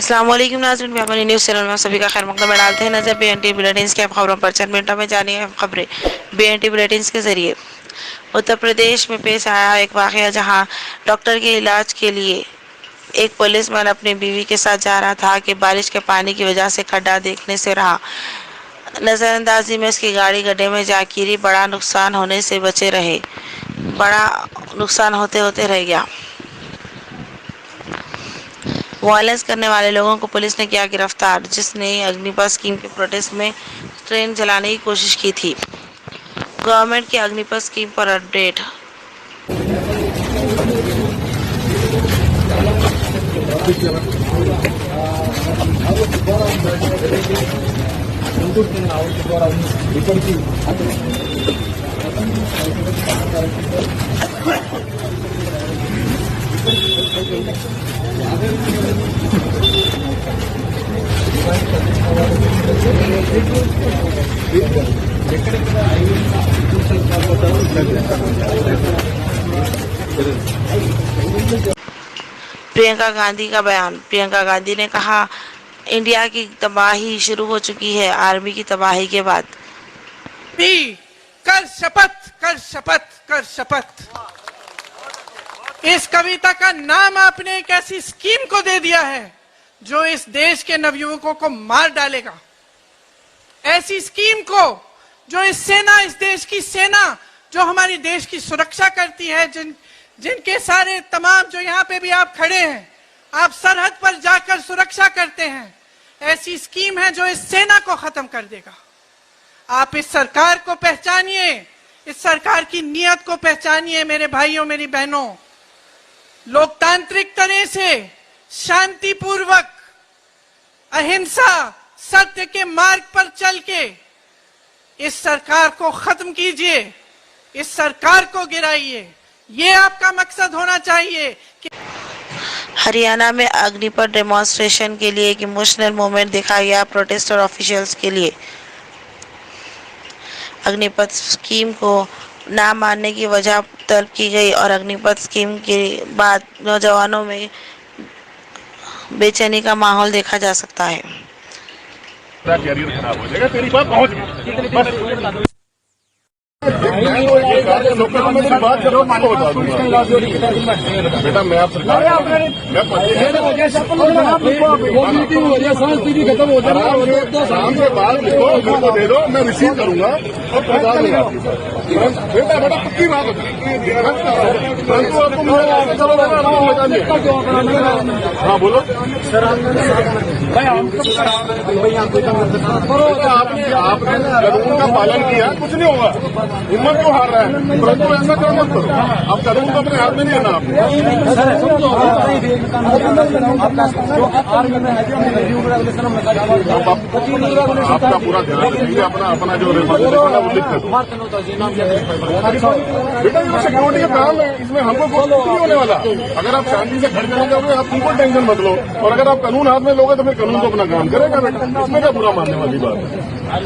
अस्सलाम वालेकुम नाज़रीन, मैं अपनी न्यूज़ चैनल में सभी का खैर मकदम में डालते हैं नजर BNT बुलेटिन की खबरों पर। चंद मिनटों में जानिए खबरें BNT बुलेटिन के जरिए। उत्तर प्रदेश में पेश आया एक वाक़या जहां डॉक्टर के इलाज के लिए एक पुलिसमैन अपनी बीवी के साथ जा रहा था कि बारिश के पानी की वजह से खड्डा देखने से रहा। नज़रअंदाजी में उसकी गाड़ी गड्ढे में जा गिरी। बड़ा नुकसान होने से बचे रहे, बड़ा नुकसान होते होते रह गया। वायलेंस करने वाले लोगों को पुलिस ने किया गिरफ्तार, जिसने अग्निपथ स्कीम के प्रोटेस्ट में ट्रेन जलाने की कोशिश की थी। गवर्नमेंट की अग्निपथ स्कीम पर अपडेट। प्रियंका गांधी का बयान। प्रियंका गांधी ने कहा, इंडिया की तबाही शुरू हो चुकी है आर्मी की तबाही के बाद। कर शपथ, कर शपथ, कर शपथ। इस कविता का नाम आपने एक ऐसी स्कीम को दे दिया है जो इस देश के नवयुवकों को मार डालेगा। ऐसी स्कीम को जो इस देश की सेना जो हमारी देश की सुरक्षा करती है, जिनके सारे तमाम जो यहाँ पे भी आप खड़े हैं, आप सरहद पर जाकर सुरक्षा करते हैं, ऐसी स्कीम है जो इस सेना को खत्म कर देगा। आप इस सरकार को पहचानिए, इस सरकार की नीयत को पहचानिए मेरे भाइयों, मेरी बहनों। लोकतांत्रिक तरह से शांतिपूर्वक अहिंसा सत्य के मार्ग पर चल के इस सरकार को खत्म कीजिए, इस सरकार को गिराइए। ये आपका मकसद होना चाहिए कि हरियाणा में अग्निपथ डेमोन्स्ट्रेशन के लिए एक इमोशनल मोमेंट दिखाया गया प्रोटेस्टर ऑफिशियल्स के लिए। अग्निपथ स्कीम को ना मानने की वजह तलब की गई और अग्निपथ स्कीम के बाद नौजवानों में बेचैनी का माहौल देखा जा सकता है। खराब हो जाएगा, तेरी बात पहुंच गई। बात करो, बता दूंगा बेटा। मैं आप सरकार शाम से बाद लिखो, दे दो, मैं रिसीव करूंगा और पहुंचा दूंगा बेटा। बेटा पक्की बात परंतु आपको हाँ बोलो सर। आपने कानून का पालन किया, कुछ नहीं होगा। हिम्मत क्यों हार रहा है? परंतु ऐसा करो मत करो। आप कानून को अपने हाथ में नहीं लेना। आपका पूरा ध्यान रखिए, अपना जो वो लिख कर बेटा। ये सिक्योरिटी का काम है, इसमें हमको कुछ नहीं होने वाला। अगर आप शांति से घर चले जाओगे, आप तुमको टेंशन मत लो। और अगर आप कानून हाथ में लोगे तो फिर कानून तो अपना काम करेगा बेटा। इसमें क्या बुरा मानने वाली बात है?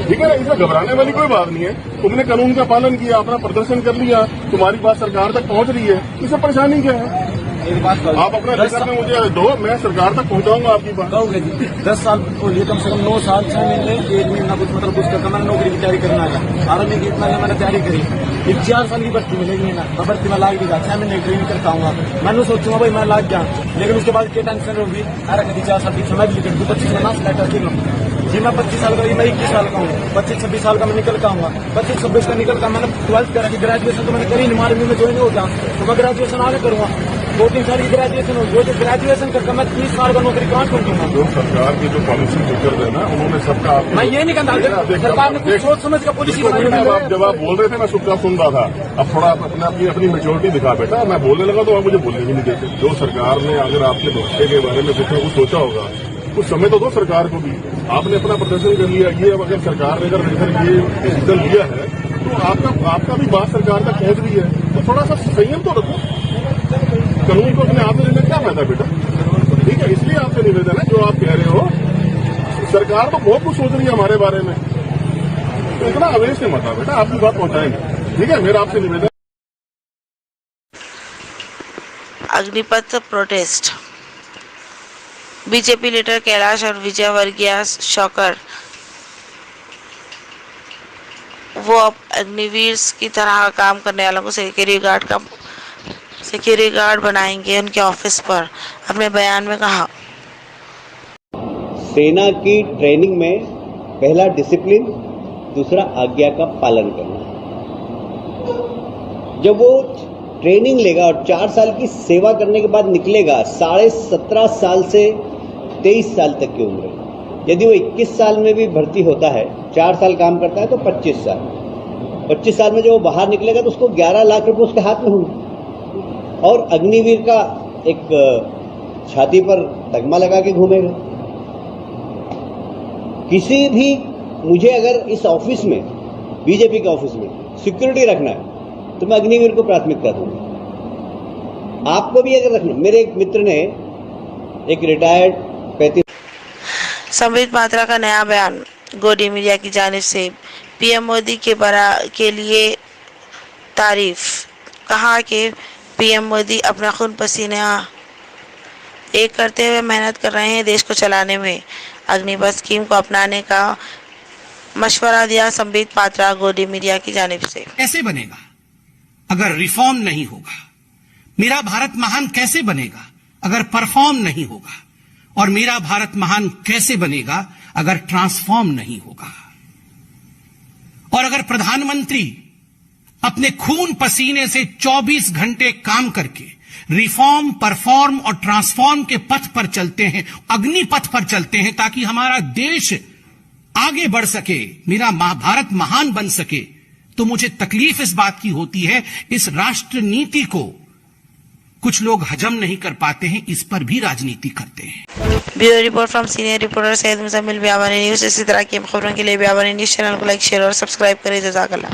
ठीक है ना, इसमें घबराने वाली कोई बात नहीं है। तुमने कानून का पालन किया, अपना प्रदर्शन कर लिया, तुम्हारी बात सरकार तक पहुंच रही है, इसमें परेशानी क्या है? आप अपना रिजल्ट में मुझे दो, मैं सरकार तक पहुंचाऊंगा आपकी बात। 10 साल को लिए कम से कम 9 साल 6 महीने 1 महीना कुछ मतलब कुछ करता। मैंने नौकरी की तैयारी करना है, आर्मी की इतना मैंने तैयारी करी। एक 4 साल की भर्ती मिलेगी ना, भर्ती में लाग देगा। 6 महीने ट्रेनिंग करता हूँ। मैंने सोचूंगा भाई मैं लाग गया, लेकिन उसके बाद क्या टेंशन होगी? अरे कभी 4 साल की समय भी लिख 25 में ना सिलेक्ट कर लूँ जी। मैं 25 साल का, मैं 21 साल का हूँ। 25-26 साल का मैं निकल का हूँ। 25-26 का निकल का मैंने 12th करा कि ग्रेजुएशन तो मैंने करी नहीं, आर्मी में ज्वाइन हो गया तो मैं ग्रेजुएशन आगे करूँगा। 2-3 साल की ग्रेजुएशन होगी, वो जो ग्रेजुएशन करके मैं 30 साल का नौकरी कहाँ करूँगा? जो सरकार की जो पॉलिसी फिक्र है ना, उन्होंने सबका मैं ये नहीं कहता सरकार ने कुछ सोच समझ का पॉलिसी बनाई। जब आप बोल रहे थे मैं चुपचाप सुन रहा था। अब थोड़ा अपनी मेच्योरिटी दिखा बेटा। मैं बोलने लगा तो आप मुझे बोलने भी नहीं देते। जो सरकार ने अगर आपके भविष्य के बारे में कुछ न कुछ सोचा होगा, कुछ समय तो दो सरकार को भी। आपने अपना प्रदर्शन कर लिया। ये अब अगर सरकार ने अगर ये डिसीजन लिया है तो आपका भी बात सरकार तक पहुंच रही है, तो थोड़ा सा संयम तो रखो। कानून को अपने हाथ में लेने क्या फायदा बेटा? ठीक है, इसलिए आपसे निवेदन है, जो आप कह रहे हो सरकार तो बहुत कुछ सोच रही है हमारे बारे में, तो इतना आवेश से मत आओ बेटा, आपकी बात पहुंचाएंगे। ठीक है, मेरा आपसे निवेदन। Agnipath protest. BJP leader Kailash और विजयवर्गीय शॉकर, वो अब अग्निवीर की तरह काम करने वालों को सिक्योरिटी गार्ड बनाएंगे उनके ऑफिस पर। अपने बयान में कहा, सेना की ट्रेनिंग में पहला डिसिप्लिन, दूसरा आज्ञा का पालन करना। जब वो ट्रेनिंग लेगा और 4 साल की सेवा करने के बाद निकलेगा, 17.5 साल से 23 साल तक की उम्र है। यदि वो 21 साल में भी भर्ती होता है, 4 साल काम करता है तो 25 साल। 25 साल में जब वो बाहर निकलेगा तो उसको 11 लाख रुपए उसके हाथ में होंगे और अग्निवीर का एक छाती पर तगमा लगा के घूमेगा। किसी भी मुझे अगर इस ऑफिस में, बीजेपी के ऑफिस में सिक्योरिटी रखना है तो मैं अग्निवीर को प्राथमिकता दूंगा। आपको भी अगर रखना, मेरे एक मित्र ने एक रिटायर्ड 35 संबित पात्रा का नया बयान गोदी मीडिया की जानिब से पीएम मोदी के लिए तारीफ। कहा कि पीएम मोदी अपना खून पसीना एक करते हुए मेहनत कर रहे हैं देश को चलाने में। अग्निपथ स्कीम को अपनाने का मशवरा दिया संबित पात्रा गोदी मीडिया की जानिब से। कैसे बनेगा अगर रिफॉर्म नहीं होगा? मेरा भारत महान कैसे बनेगा अगर परफॉर्म नहीं होगा? और मेरा भारत महान कैसे बनेगा अगर ट्रांसफॉर्म नहीं होगा? और अगर प्रधानमंत्री अपने खून पसीने से 24 घंटे काम करके रिफॉर्म, परफॉर्म और ट्रांसफॉर्म के पथ पर चलते हैं, अग्नि पथ पर चलते हैं, ताकि हमारा देश आगे बढ़ सके, मेरा भारत महान बन सके, तो मुझे तकलीफ इस बात की होती है, इस राष्ट्र नीति को कुछ लोग हजम नहीं कर पाते हैं, इस पर भी राजनीति करते हैं। Bureau report from senior reporter Syed Muzammil. Biyabani news. इसी तरह की खबरों के लिए बियाबानी न्यूज चैनल को लाइक, शेयर और सब्सक्राइब करें। जज़ाकल्लाह।